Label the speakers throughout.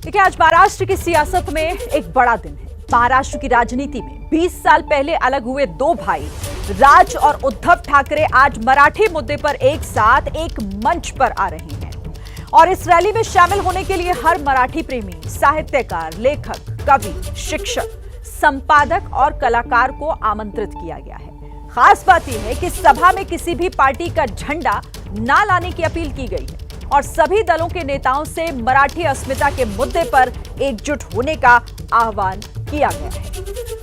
Speaker 1: देखिए, आज महाराष्ट्र की सियासत में एक बड़ा दिन है। महाराष्ट्र की राजनीति में 20 साल पहले अलग हुए दो भाई राज और उद्धव ठाकरे आज मराठी मुद्दे पर एक साथ एक मंच पर आ रहे हैं और इस रैली में शामिल होने के लिए हर मराठी प्रेमी, साहित्यकार, लेखक, कवि, शिक्षक, संपादक और कलाकार को आमंत्रित किया गया है। खास बात यह है कि सभा में किसी भी पार्टी का झंडा ना लाने की अपील की गई है और सभी दलों के नेताओं से मराठी अस्मिता के मुद्दे पर एकजुट होने का आह्वान किया गया है।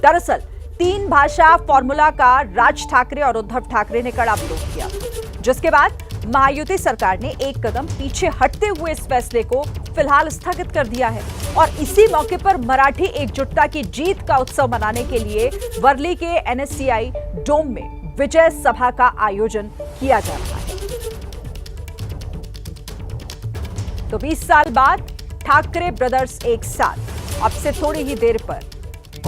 Speaker 1: दरअसल 3 भाषा फॉर्मूला का राज ठाकरे और उद्धव ठाकरे ने कड़ा विरोध किया, जिसके बाद महायुति सरकार ने एक कदम पीछे हटते हुए इस फैसले को फिलहाल स्थगित कर दिया है और इसी मौके पर मराठी एकजुटता की जीत का उत्सव मनाने के लिए वर्ली के NSCI डोम में विजय सभा का आयोजन किया जा रहा है। तो 20 साल बाद ठाकरे ब्रदर्स एक साथ, अब से थोड़ी ही देर पर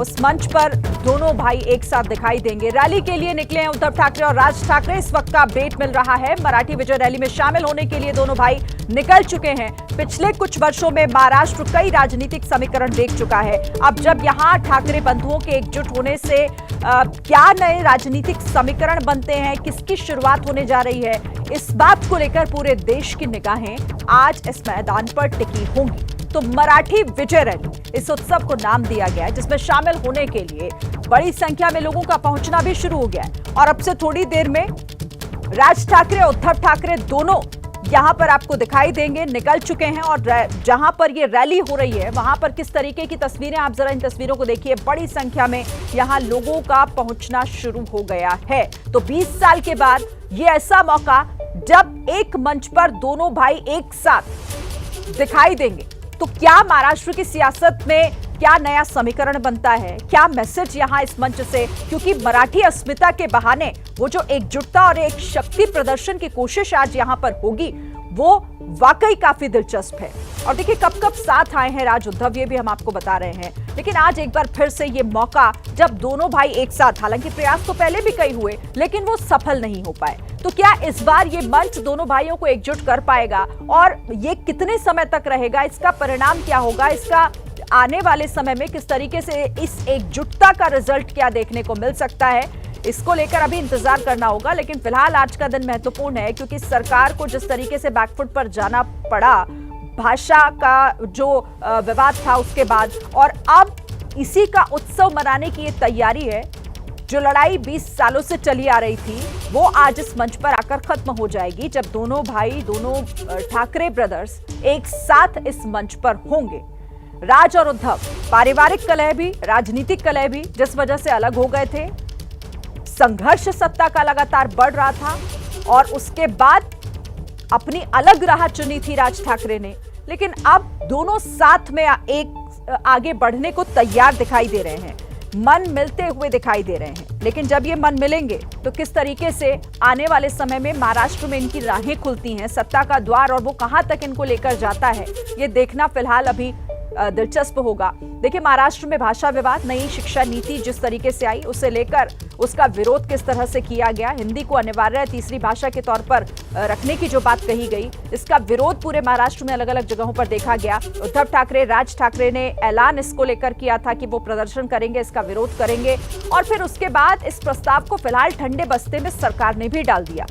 Speaker 1: उस मंच पर दोनों भाई एक साथ दिखाई देंगे। रैली के लिए निकले हैं उद्धव ठाकरे और राज ठाकरे। इस वक्त का अपडेट मिल रहा है, मराठी विजय रैली में शामिल होने के लिए दोनों भाई निकल चुके हैं। पिछले कुछ वर्षों में महाराष्ट्र कई राजनीतिक समीकरण देख चुका है। अब जब यहां ठाकरे बंधुओं के एकजुट होने से क्या नए राजनीतिक समीकरण बनते हैं, किसकी शुरुआत होने जा रही है, इस बात को लेकर पूरे देश की निगाहें आज इस मैदान पर टिकी होंगी। तो मराठी विजय रैली, इस उत्सव को नाम दिया गया है, जिसमें शामिल होने के लिए बड़ी संख्या में लोगों का पहुंचना भी शुरू हो गया है और अब से थोड़ी देर में राज ठाकरे और उद्धव ठाकरे दोनों यहां पर आपको दिखाई देंगे, निकल चुके हैं और जहां पर ये रैली हो रही है वहां पर किस तरीके की तस्वीरें, आप जरा इन तस्वीरों को देखिए। बड़ी संख्या में यहां लोगों का पहुंचना शुरू हो गया है। तो 20 साल के बाद ये ऐसा मौका जब एक मंच पर दोनों भाई एक साथ दिखाई देंगे, तो क्या महाराष्ट्र की सियासत में क्या नया समीकरण बनता है, क्या मैसेज यहां इस मंच से, क्योंकि मराठी अस्मिता के बहाने वो जो एकजुटता और एक शक्ति प्रदर्शन की कोशिश आज यहां पर होगी, वो वाकई काफी दिलचस्प है। और देखिए, कब कब साथ आए हैं राज उद्धव, ये भी हम आपको बता रहे हैं, लेकिन आज एक बार फिर से ये मौका जब दोनों भाई एक साथ, हालांकि प्रयास तो पहले भी कई हुए लेकिन वो सफल नहीं हो पाए, तो क्या इस बार ये मंच दोनों भाइयों को एकजुट कर पाएगा और ये कितने समय तक रहेगा, इसका परिणाम क्या होगा, इसका आने वाले समय में किस तरीके से इस एकजुटता का रिजल्ट क्या देखने को मिल सकता है, इसको लेकर अभी इंतजार करना होगा। लेकिन फिलहाल आज का दिन महत्वपूर्ण है क्योंकि सरकार को जिस तरीके से बैकफुट पर जाना पड़ा भाषा का जो विवाद था उसके बाद, और अब इसी का उत्सव मनाने की ये तैयारी है। जो लड़ाई 20 सालों से चली आ रही थी वो आज इस मंच पर आकर खत्म हो जाएगी जब दोनों भाई, दोनों ठाकरे ब्रदर्स एक साथ इस मंच पर होंगे। राज और उद्धव पारिवारिक कलह भी, राजनीतिक कलह भी, जिस वजह से अलग हो गए थे, संघर्ष सत्ता का लगातार बढ़ रहा था और उसके बाद अपनी अलग राह चुनी थी राज ठाकरे ने, लेकिन अब दोनों साथ में एक आगे बढ़ने को तैयार दिखाई दे रहे हैं, मन मिलते हुए दिखाई दे रहे हैं। लेकिन जब ये मन मिलेंगे तो किस तरीके से आने वाले समय में महाराष्ट्र में इनकी राहें खुलती हैं, सत्ता का द्वार, और वो कहां तक इनको लेकर जाता है, ये देखना फिलहाल अभी दिलचस्प होगा। देखिए, महाराष्ट्र में भाषा विवाद, नई शिक्षा नीति जिस तरीके से आई, उसे लेकर उसका विरोध किस तरह से किया गया, हिंदी को अनिवार्य तीसरी भाषा के तौर पर रखने की जो बात कही गई, इसका विरोध पूरे महाराष्ट्र में अलग अलग जगहों पर देखा गया। उद्धव ठाकरे, राज ठाकरे ने ऐलान इसको लेकर किया था कि वो प्रदर्शन करेंगे, इसका विरोध करेंगे, और फिर उसके बाद इस प्रस्ताव को फिलहाल ठंडे बस्ते में सरकार ने भी डाल दिया।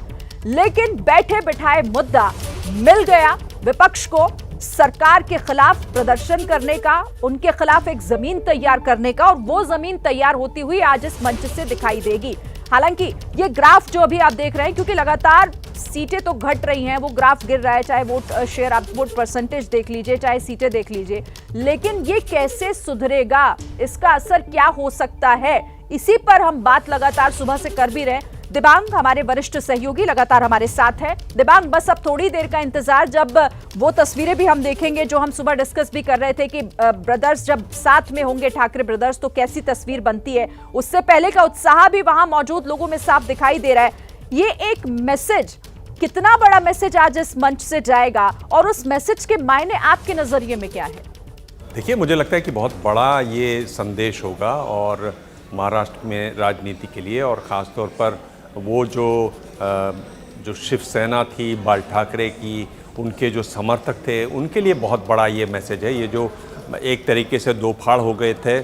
Speaker 1: लेकिन बैठे बिठाए मुद्दा मिल गया विपक्ष को सरकार के खिलाफ प्रदर्शन करने का, उनके खिलाफ एक जमीन तैयार करने का, और वो जमीन तैयार होती हुई आज इस मंच से दिखाई देगी। हालांकि ये ग्राफ जो अभी आप देख रहे हैं, क्योंकि लगातार सीटें तो घट रही हैं, वो ग्राफ गिर रहा है, चाहे वोट शेयर, आप वोट परसेंटेज देख लीजिए, चाहे सीटें देख लीजिए, लेकिन ये कैसे सुधरेगा, इसका असर क्या हो सकता है, इसी पर हम बात लगातार सुबह से कर भी रहे हैं। दिबांग हमारे वरिष्ठ सहयोगी लगातार हमारे साथ है। दिबांग, बस अब थोड़ी देर का इंतजार, जब वो तस्वीरें भी हम देखेंगे जो हम सुबह डिस्कस भी कर रहे थे कि ब्रदर्स जब साथ में होंगे, ठाकरे ब्रदर्स, तो कैसी तस्वीर बनती है, उससे पहले का उत्साह भी वहां मौजूद लोगों में साफ दिखाई दे रहा है। ये एक मैसेज, कितना बड़ा मैसेज आज इस मंच से जाएगा और उस मैसेज के मायने आपके नजरिए में क्या है?
Speaker 2: देखिए, मुझे लगता है कि बहुत बड़ा ये संदेश होगा और महाराष्ट्र में राजनीति के लिए, और ख़ास तौर पर वो जो शिवसेना थी बाल ठाकरे की, उनके जो समर्थक थे, उनके लिए बहुत बड़ा ये मैसेज है। ये जो एक तरीके से दो फाड़ हो गए थे,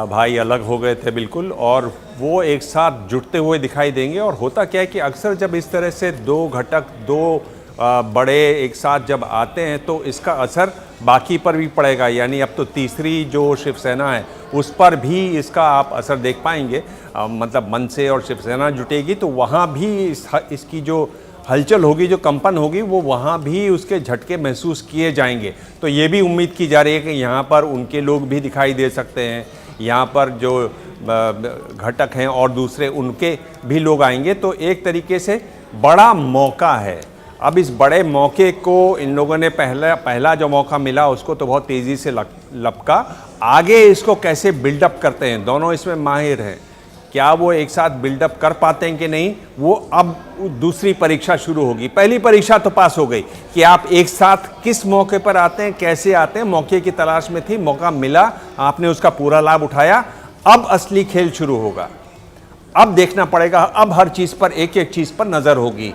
Speaker 2: भाई अलग हो गए थे बिल्कुल, और वो एक साथ जुटते हुए दिखाई देंगे। और होता क्या है कि अक्सर जब इस तरह से दो घटक, दो बड़े एक साथ जब आते हैं तो इसका असर बाकी पर भी पड़ेगा। यानी अब तो तीसरी जो शिवसेना है उस पर भी इसका आप असर देख पाएंगे। मतलब मनसे और शिवसेना जुटेगी तो वहाँ भी इसकी जो हलचल होगी, जो कंपन होगी, वो वहाँ भी उसके झटके महसूस किए जाएंगे। तो ये भी उम्मीद की जा रही है कि यहाँ पर उनके लोग भी दिखाई दे सकते हैं, यहाँ पर जो घटक हैं और दूसरे उनके भी लोग आएंगे। तो एक तरीके से बड़ा मौका है। अब इस बड़े मौके को इन लोगों ने पहला जो मौका मिला उसको तो बहुत तेज़ी से लपका। आगे इसको कैसे बिल्डअप करते हैं, दोनों इसमें माहिर हैं। क्या वो एक साथ बिल्डअप कर पाते हैं कि नहीं, वो अब दूसरी परीक्षा शुरू होगी। पहली परीक्षा तो पास हो गई कि आप एक साथ किस मौके पर आते हैं, कैसे आते हैं। मौके की तलाश में थी, मौका मिला, आपने उसका पूरा लाभ उठाया। अब असली खेल शुरू होगा। अब देखना पड़ेगा, अब हर चीज़ पर, एक एक चीज़ पर नज़र होगी।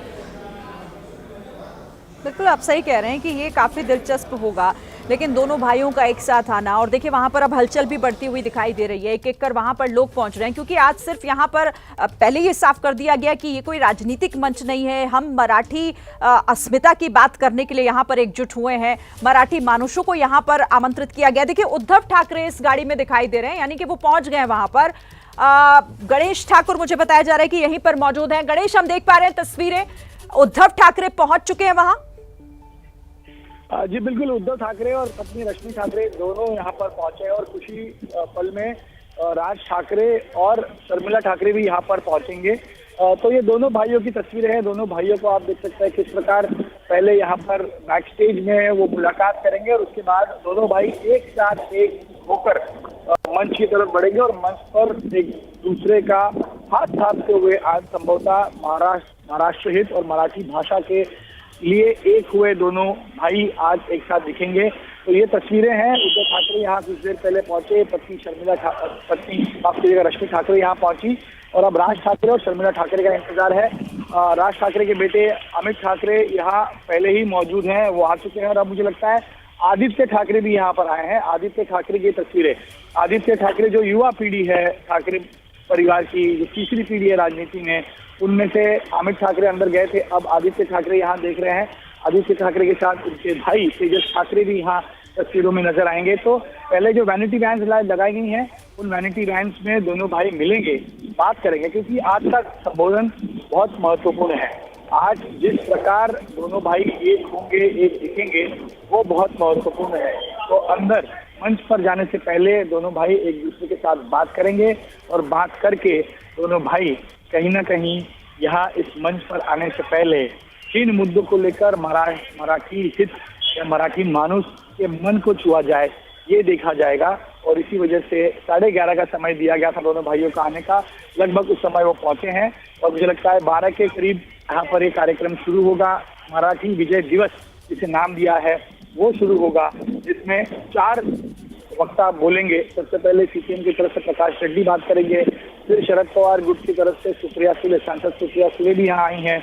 Speaker 1: बिल्कुल आप सही कह रहे हैं कि ये काफ़ी दिलचस्प होगा, लेकिन दोनों भाइयों का एक साथ आना, और देखिए वहाँ पर अब हलचल भी बढ़ती हुई दिखाई दे रही है। एक एक कर वहाँ पर लोग पहुँच रहे हैं, क्योंकि आज सिर्फ यहाँ पर पहले ये साफ कर दिया गया कि ये कोई राजनीतिक मंच नहीं है। हम मराठी अस्मिता की बात करने के लिए यहाँ पर एकजुट हुए हैं। मराठी मानुषों को यहाँ पर आमंत्रित किया गया। देखिए उद्धव ठाकरे इस गाड़ी में दिखाई दे रहे हैं, यानी कि वो पहुँच गए हैं वहाँ पर। गणेश ठाकुर मुझे बताया जा रहा है कि यहीं पर मौजूद हैं। गणेश, हम देख पा रहे हैं तस्वीरें, उद्धव ठाकरे पहुँच चुके हैं वहाँ।
Speaker 3: जी बिल्कुल, उद्धव ठाकरे और पत्नी रश्मि ठाकरे दोनों यहाँ पर पहुंचे और कुछ ही पल में राज ठाकरे और शर्मिला ठाकरे भी यहाँ पर पहुंचेंगे। तो ये दोनों भाइयों की तस्वीरें हैं। दोनों भाइयों को आप देख सकते हैं किस प्रकार पहले यहाँ पर बैक स्टेज में वो मुलाकात करेंगे और उसके बाद दोनों भाई एक साथ एक होकर मंच की तरफ बढ़ेंगे और मंच पर एक दूसरे का हाथ थापते हुए आज संभवतः महाराष्ट्र हित और मराठी भाषा के लिए एक हुए दोनों भाई आज एक साथ दिखेंगे। तो ये तस्वीरें हैं। उद्धव ठाकरे यहाँ कुछ देर पहले पहुंचे, पत्नी रश्मि ठाकरे यहाँ पहुंची और अब राज ठाकरे और शर्मिला ठाकरे का इंतजार है। राज ठाकरे के बेटे अमित ठाकरे यहाँ पहले ही मौजूद हैं, वो आ चुके हैं और अब मुझे लगता है आदित्य ठाकरे भी यहाँ पर आए हैं। आदित्य ठाकरे की तस्वीरें, आदित्य ठाकरे जो युवा पीढ़ी है ठाकरे परिवार की, जो तीसरी पीढ़ी है राजनीति में, उनमें से अमित ठाकरे अंदर गए थे, अब आदित्य ठाकरे यहाँ देख रहे हैं। आदित्य ठाकरे के साथ उनके भाई तेजस ठाकरे भी यहाँ तस्वीरों में नजर आएंगे। तो पहले जो वैनिटी वैन्स लगाई गई हैं, उन वैनिटी वैन्स में दोनों भाई मिलेंगे, बात करेंगे, क्योंकि आज का संबोधन बहुत महत्वपूर्ण है। आज जिस प्रकार दोनों भाई एक होंगे, एक दिखेंगे, वो बहुत महत्वपूर्ण है। तो अंदर मंच पर जाने से पहले दोनों भाई एक दूसरे के साथ बात करेंगे और बात करके दोनों भाई कहीं ना कहीं यहाँ इस मंच पर आने से पहले किन मुद्दों को लेकर मराठी हित या मराठी मानुष के मन को छुआ जाए, ये देखा जाएगा। और इसी वजह से 11:30 का समय दिया गया था दोनों भाइयों का आने का। लगभग उस समय वो पहुंचे हैं और मुझे लगता है 12 के करीब यहाँ पर एक कार्यक्रम शुरू होगा। मराठी विजय दिवस जिसे नाम दिया है वो शुरू होगा, जिसमें 4 वक्ता बोलेंगे। सबसे पहले सीपीएम की तरफ से प्रकाश रेड्डी बात करेंगे, फिर शरद पवार गुट की तरफ से सुप्रिया सुले, सांसद सुप्रिया सुले भी यहाँ आई हैं,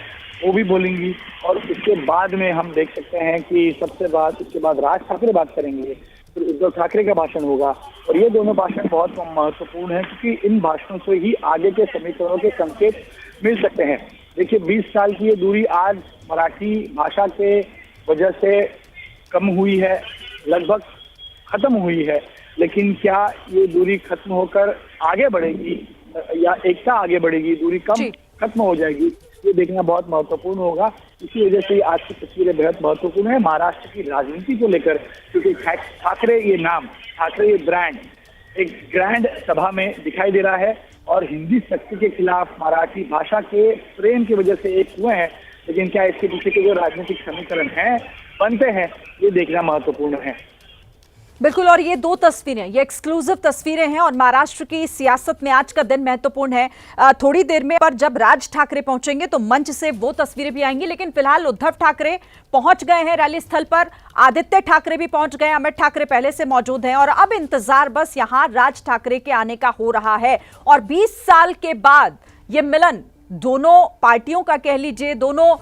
Speaker 3: वो भी बोलेंगी। और इसके बाद में हम देख सकते हैं कि इसके बाद राज ठाकरे बात करेंगे, फिर उद्धव ठाकरे का भाषण होगा। और ये दोनों भाषण बहुत महत्वपूर्ण है, क्योंकि इन भाषणों से ही आगे के समीकरणों के संकेत मिल सकते हैं। देखिए 20 साल की ये दूरी आज मराठी भाषा के वजह से कम हुई है, लगभग खत्म हुई है, लेकिन क्या ये दूरी खत्म होकर आगे बढ़ेगी या एकता आगे बढ़ेगी, दूरी कम खत्म हो जाएगी, ये देखना बहुत महत्वपूर्ण होगा। इसी वजह से आज की तस्वीरें बेहद महत्वपूर्ण है महाराष्ट्र की राजनीति को लेकर, क्योंकि ठाकरे ये नाम, ठाकरे ये ब्रांड एक ग्रैंड सभा में दिखाई दे रहा है और हिंदी शक्ति के खिलाफ मराठी भाषा के प्रेम की वजह से एक हुए हैं। लेकिन क्या इसके पीछे के जो राजनीतिक समीकरण हैं, बनते हैं, ये देखना महत्वपूर्ण है।
Speaker 1: बिल्कुल, और ये 2 तस्वीरें, ये एक्सक्लूसिव तस्वीरें हैं और महाराष्ट्र की सियासत में आज का दिन महत्वपूर्ण है। थोड़ी देर में पर जब राज ठाकरे पहुंचेंगे तो मंच से वो तस्वीरें भी आएंगी, लेकिन फिलहाल उद्धव ठाकरे पहुंच गए हैं रैली स्थल पर, आदित्य ठाकरे भी पहुंच गए, अमित ठाकरे पहले से मौजूद हैं और अब इंतजार बस यहां राज ठाकरे के आने का हो रहा है। और 20 साल के बाद ये मिलन दोनों पार्टियों का कह लीजिए, दोनों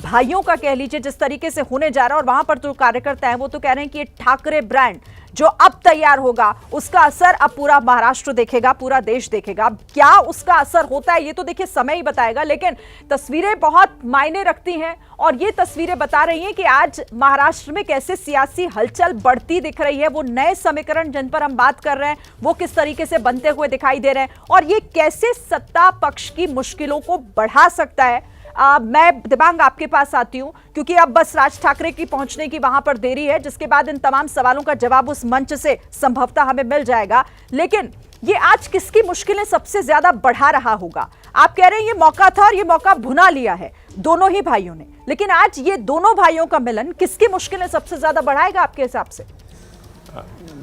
Speaker 1: भाइयों का कह लीजिए, जिस तरीके से होने जा रहा है, और वहां पर जो कार्यकर्ता हैं वो तो कह रहे हैं कि ये ठाकरे ब्रांड जो अब तैयार होगा उसका असर अब पूरा महाराष्ट्र देखेगा, पूरा देश देखेगा। क्या उसका असर होता है ये तो देखिए समय ही बताएगा, लेकिन तस्वीरें बहुत मायने रखती हैं और ये तस्वीरें बता रही हैं कि आज महाराष्ट्र में कैसे सियासी हलचल बढ़ती दिख रही है। वो नए समीकरण जिन पर हम बात कर रहे हैं वो किस तरीके से बनते हुए दिखाई दे रहे हैं और ये कैसे सत्ता पक्ष की मुश्किलों को बढ़ा सकता है। मैं दिबांग आपके पास आती हूं क्योंकि अब बस राज ठाकरे की पहुंचने की वहां पर देरी है, जिसके बाद इन तमाम सवालों का जवाब उस मंच से संभवतः हमें मिल जाएगा। लेकिन ये आज किसकी मुश्किलें सबसे ज्यादा बढ़ा रहा होगा? आप कह रहे हैं ये मौका था और ये मौका भुना लिया है दोनों ही भाइयों ने, लेकिन आज ये दोनों भाइयों का मिलन किसकी मुश्किलें सबसे ज्यादा बढ़ाएगा आपके हिसाब से?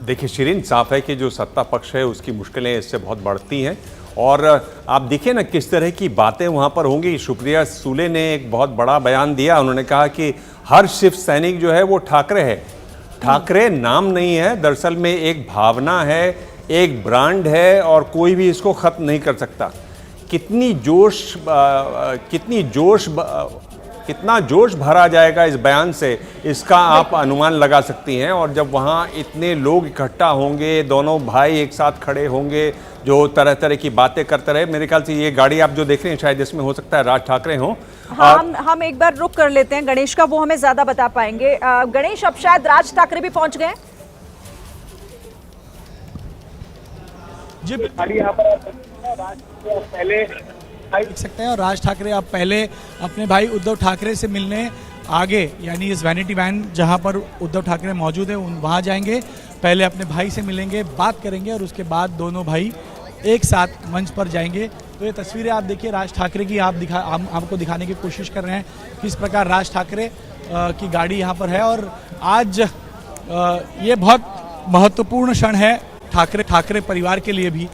Speaker 2: देखिए शिरीन, साफ है कि जो सत्ता पक्ष है उसकी मुश्किलें इससे बहुत बढ़ती हैं और आप देखिए ना किस तरह की बातें वहाँ पर होंगी। सुप्रिया सुले ने एक बहुत बड़ा बयान दिया। उन्होंने कहा कि हर शिव सैनिक जो है वो ठाकरे है। ठाकरे नाम नहीं है, दरअसल में एक भावना है, एक ब्रांड है और कोई भी इसको खत्म नहीं कर सकता। कितना जोश भरा जाएगा इस बयान से, इसका आप अनुमान लगा सकती हैं। और जब वहाँ इतने लोग इकट्ठा होंगे, दोनों भाई एक साथ खड़े होंगे जो तरह तरह की बातें करते रहे, मेरे ख्याल से ये गाड़ी आप जो देख रहे हैं शायद इसमें हो सकता है राज ठाकरे हों।
Speaker 1: हाँ, हम एक बार रुक कर लेते हैं गणेश का, वो हमें ज्यादा बता पाएंगे। गणेश, अब शायद राज ठाकरे भी पहुंच गए।
Speaker 4: जी
Speaker 3: यहाँ पर पहले
Speaker 4: देख सकते हैं और राज ठाकरे आप पहले अपने भाई उद्धव ठाकरे से मिलने आगे, यानी इस वैनिटी वैन जहां पर उद्धव ठाकरे मौजूद है वहां जाएंगे, पहले अपने भाई से मिलेंगे, बात करेंगे और उसके बाद दोनों भाई एक साथ मंच पर जाएंगे। तो ये तस्वीरें आप देखिए राज ठाकरे की, आपको दिखाने की कोशिश कर रहे हैं किस प्रकार राज ठाकरे की गाड़ी यहाँ पर है। और आज ये बहुत महत्वपूर्ण क्षण है ठाकरे परिवार के लिए भी,